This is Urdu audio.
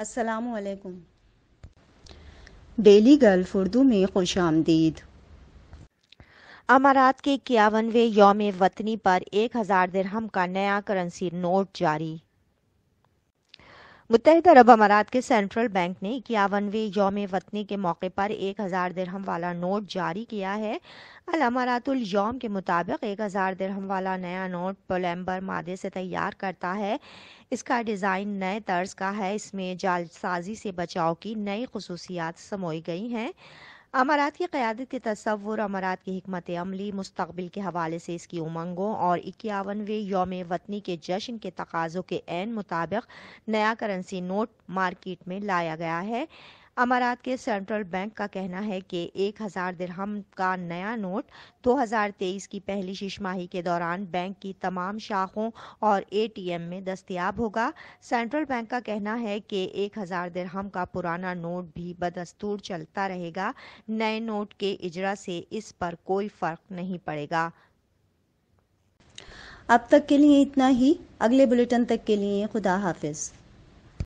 السلام علیکم۔ ڈیلی گلف اردو میں خوش آمدید۔ امارات کے 51ویں یوم وطنی پر 1000 درہم کا نیا کرنسی نوٹ جاری۔ متحدہ عرب امارات کے سینٹرل بینک نے 51ویں یوم وطنی کے موقع پر 1000 درہم والا نوٹ جاری کیا ہے۔ الامارات الیوم کے مطابق 1000 درہم والا نیا نوٹ پولیمر مادے سے تیار کرتا ہے۔ اس کا ڈیزائن نئے طرز کا ہے۔ اس میں جعلسازی سے بچاؤ کی نئی خصوصیات سموئی گئی ہیں۔ امارات کی قیادت کے تصور، امارات کی حکمت عملی، مستقبل کے حوالے سے اس کی امنگوں اور 51ویں یوم وطنی کے جشن کے تقاضوں کے عین مطابق نیا کرنسی نوٹ مارکیٹ میں لایا گیا ہے۔ امارات کے سینٹرل بینک کا کہنا ہے کہ 1000 درہم کا نیا نوٹ 2023 کی پہلی 6 ماہی کے دوران بینک کی تمام شاخوں اور ATM میں دستیاب ہوگا۔ سینٹرل بینک کا کہنا ہے کہ 1000 درہم کا پرانا نوٹ بھی بدستور چلتا رہے گا۔ نئے نوٹ کے اجرا سے اس پر کوئی فرق نہیں پڑے گا۔ اب تک کے لیے اتنا ہی۔ اگلے بلیٹن تک کے لیے خدا حافظ۔